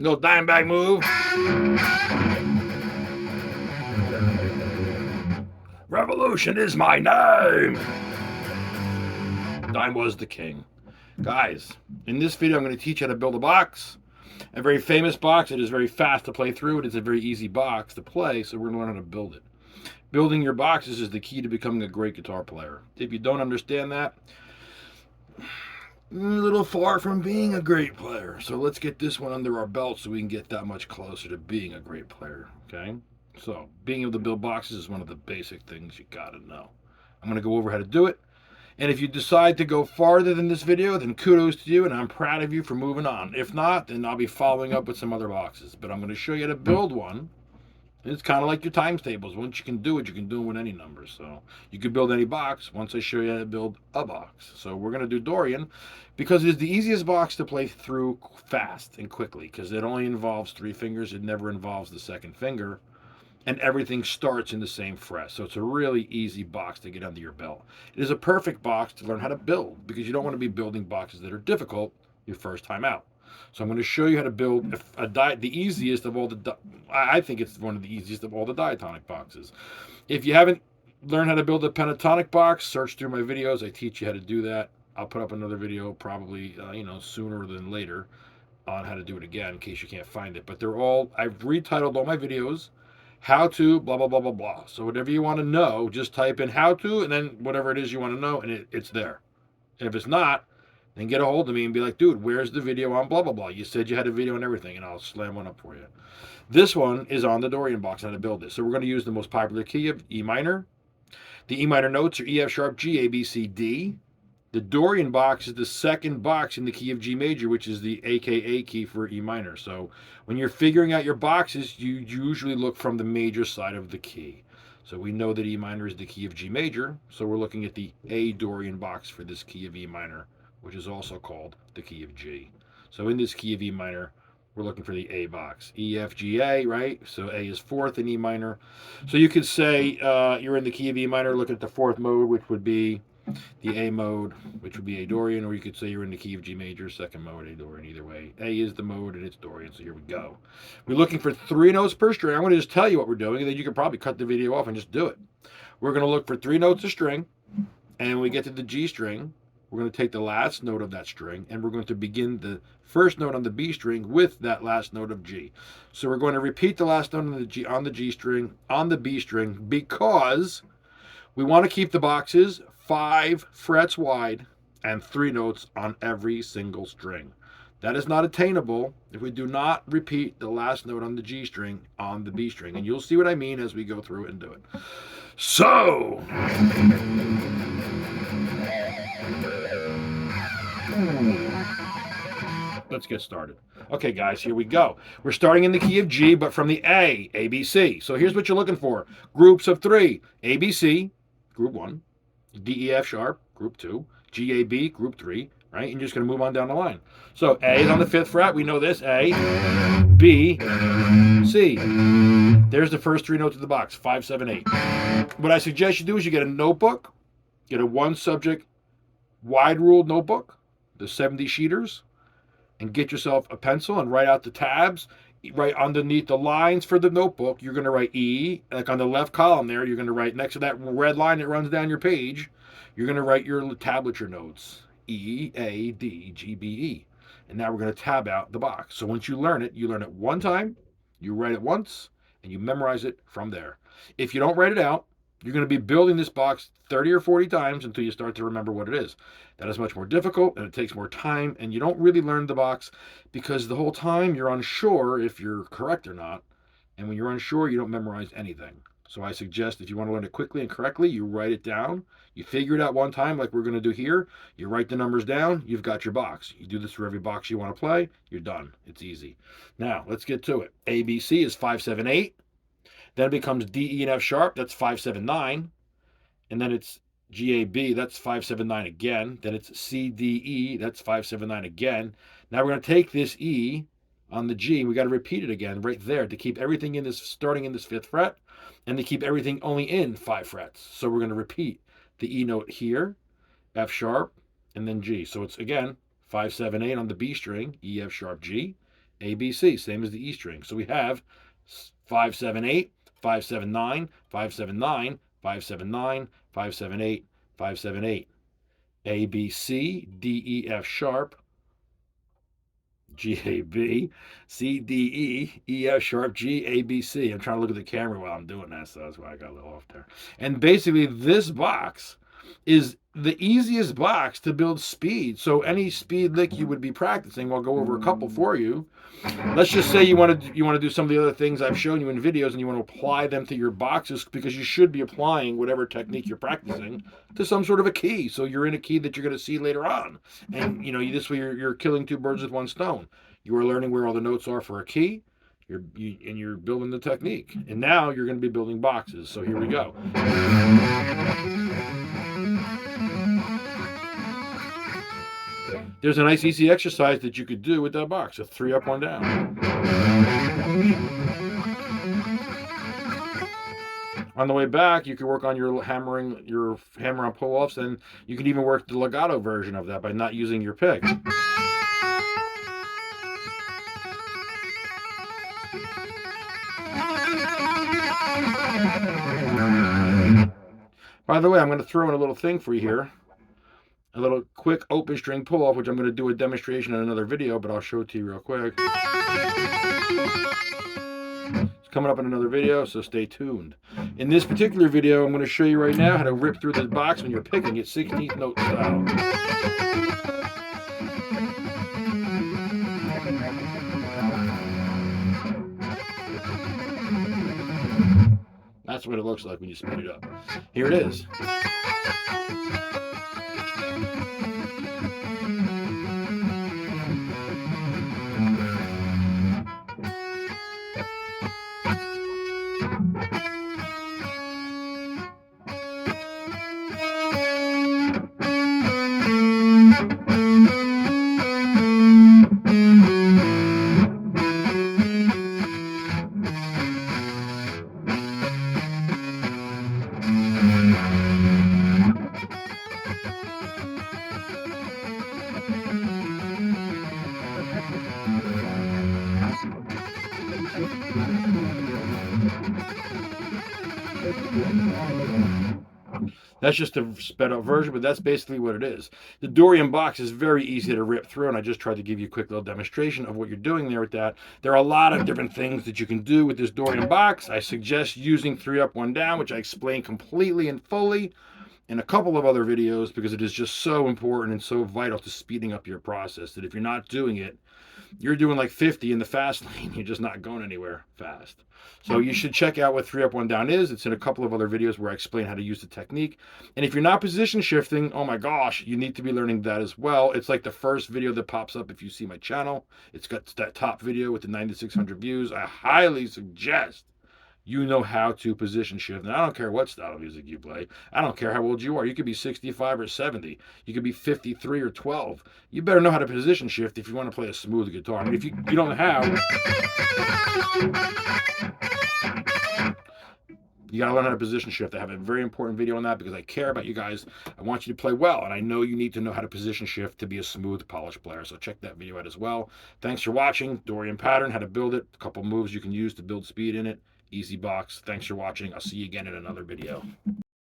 Little dime bag move. Revolution is my name. Dime was the king. Guys, in this video I'm going to teach you how to build a box. A very famous box. It is very fast to play through. It is a very easy box to play, so we're going to learn how to build it. Building your boxes is the key to becoming a great guitar player. If you don't understand that, you're a little far from being a great player. So let's get this one under our belt so we can get that much closer to being a great player, okay? So being able to build boxes is one of the basic things you got to know. I'm going to go over how to do it. And if you decide to go farther than this video, then kudos to you, and I'm proud of you for moving on. If not, then I'll be following up with some other boxes. But I'm going to show you how to build one. It's kind of like your times tables. Once you can do it, you can do it with any number. So you can build any box once I show you how to build a box. So we're going to do Dorian because it's the easiest box to play through fast and quickly because it only involves 3 fingers. It never involves the second finger. And everything starts in the same fret. So it's a really easy box to get under your belt. It is a perfect box to learn how to build because you don't want to be building boxes that are difficult your first time out. So I'm going to show you how to build the easiest of all the, I think it's one of the easiest of all the diatonic boxes. If you haven't learned how to build a pentatonic box, search through my videos. I teach you how to do that. I'll put up another video probably, sooner than later on how to do it again in case you can't find it. But I've retitled all my videos how to blah blah blah blah blah. So whatever you want to know, just type in how to and then whatever it is you want to know, and it's there. And if it's not, then get a hold of me and be like, dude, where's the video on blah blah blah? You said you had a video and everything, and I'll slam one up for you. This one is on the Dorian box, how to build this. So we're going to use the most popular key of E minor. The E minor notes are E, F sharp, G, A, B, C, D. The Dorian box is the second box in the key of G major, which is the AKA key for E minor. So when you're figuring out your boxes, you usually look from the major side of the key. So we know that E minor is the key of G major, so we're looking at the A Dorian box for this key of E minor, which is also called the key of G. So in this key of E minor, we're looking for the A box. E, F, G, A, right? So A is fourth in E minor. So you could say you're in the key of E minor, looking at the fourth mode, which would be the A mode, which would be A Dorian, or you could say you're in the key of G major, second mode, A Dorian, either way. A is the mode and it's Dorian, so here we go. We're looking for 3 notes per string. I'm going to just tell you what we're doing, and then you can probably cut the video off and just do it. We're going to look for 3 notes a string, and when we get to the G string, we're going to take the last note of that string, and we're going to begin the first note on the B string with that last note of G. So we're going to repeat the last note on the G string, on the B string, because we want to keep the boxes 5 frets wide and 3 notes on every single string. That is not attainable if we do not repeat the last note on the G string on the B string. And you'll see what I mean as we go through it and do it. So, let's get started. Okay, guys, here we go. We're starting in the key of G, but from the A, B, C. So here's what you're looking for. Groups of 3. A, B, C, group 1. D, E, F sharp, group 2. G, A, B, group 3, right? And you're just going to move on down the line. So A is on the 5th fret. We know this. A, B, C. There's the first 3 notes of the box, 5, 7, 8. What I suggest you do is you get a notebook, get a 1-subject wide-ruled notebook, the 70 sheeters, and get yourself a pencil and write out the tabs. Right underneath the lines for the notebook, you're going to write E, like on the left column there, you're going to write next to that red line that runs down your page, you're going to write your tablature notes, E, A, D, G, B, E. And now we're going to tab out the box. So once you learn it one time, you write it once, and you memorize it from there. If you don't write it out, you're going to be building this box 30 or 40 times until you start to remember what it is. That is much more difficult, and it takes more time, and you don't really learn the box because the whole time you're unsure if you're correct or not, and when you're unsure, you don't memorize anything. So I suggest if you want to learn it quickly and correctly, you write it down. You figure it out one time like we're going to do here. You write the numbers down, you've got your box. You do this for every box you want to play, you're done. It's easy. Now, let's get to it. A, B, C is 5, 7, 8. Then it becomes D, E, and F sharp. That's 5, 7, 9. And then it's G, A, B. That's 5, 7, 9 again. Then it's C, D, E. That's 5, 7, 9 again. Now we're going to take this E on the G. We got to repeat it again right there to keep everything in this, starting in this 5th fret, and to keep everything only in 5 frets. So we're going to repeat the E note here, F sharp, and then G. So it's again 5, 7, 8 on the B string, E, F sharp, G. A, B, C, same as the E string. So we have 5, 7, 8, 5, 7, 9, 5, 7, 9, 5, 7, 9, 5, 7, 8, 5, 7, 8. A, B, C, D, E, F sharp, G, A, B, C, D, E, E, F sharp, G, A, B, C. I'm trying to look at the camera while I'm doing that, so that's why I got a little off there. And basically, this box is the easiest box to build speed. So any speed lick you would be practicing, I'll go over a couple for you. Let's just say you want to do some of the other things I've shown you in videos, and you want to apply them to your boxes, because you should be applying whatever technique you're practicing to some sort of a key. So you're in a key that you're going to see later on, and this way you're killing two birds with one stone. You are learning where all the notes are for a key. You're building the technique, and now you're going to be building boxes. So here we go. There's a nice easy exercise that you could do with that box, a 3 up, 1 down. On the way back, you can work on your hammer on pull-offs, and you can even work the legato version of that by not using your pick. By the way, I'm going to throw in a little thing for you here. A little quick open string pull off, which I'm going to do a demonstration in another video, but I'll show it to you real quick. It's coming up in another video, so stay tuned. In this particular video, I'm going to show you right now how to rip through this box when you're picking it 16th note style. That's what it looks like when you speed it up. Here it is. That's just a sped up version, but that's basically what it is. The Dorian box is very easy to rip through, and I just tried to give you a quick little demonstration of what you're doing there with that. There are a lot of different things that you can do with this Dorian box. I suggest using 3 up, 1 down, which I explain completely and fully in a couple of other videos, because it is just so important and so vital to speeding up your process that if you're not doing it, you're doing like 50 in the fast lane. You're just not going anywhere fast. So you should check out what 3 up, 1 down is. It's in a couple of other videos where I explain how to use the technique. And if you're not position shifting, oh my gosh, you need to be learning that as well. It's like the first video that pops up if you see my channel. It's got that top video with the 9,600 views. I highly suggest you know how to position shift. And I don't care what style of music you play. I don't care how old you are. You could be 65 or 70. You could be 53 or 12. You better know how to position shift if you want to play a smooth guitar. I mean, if you don't know how, you got to learn how to position shift. I have a very important video on that because I care about you guys. I want you to play well, and I know you need to know how to position shift to be a smooth, polished player. So check that video out as well. Thanks for watching. Dorian pattern, how to build it. A couple moves you can use to build speed in it. Easy box. Thanks for watching. I'll see you again in another video.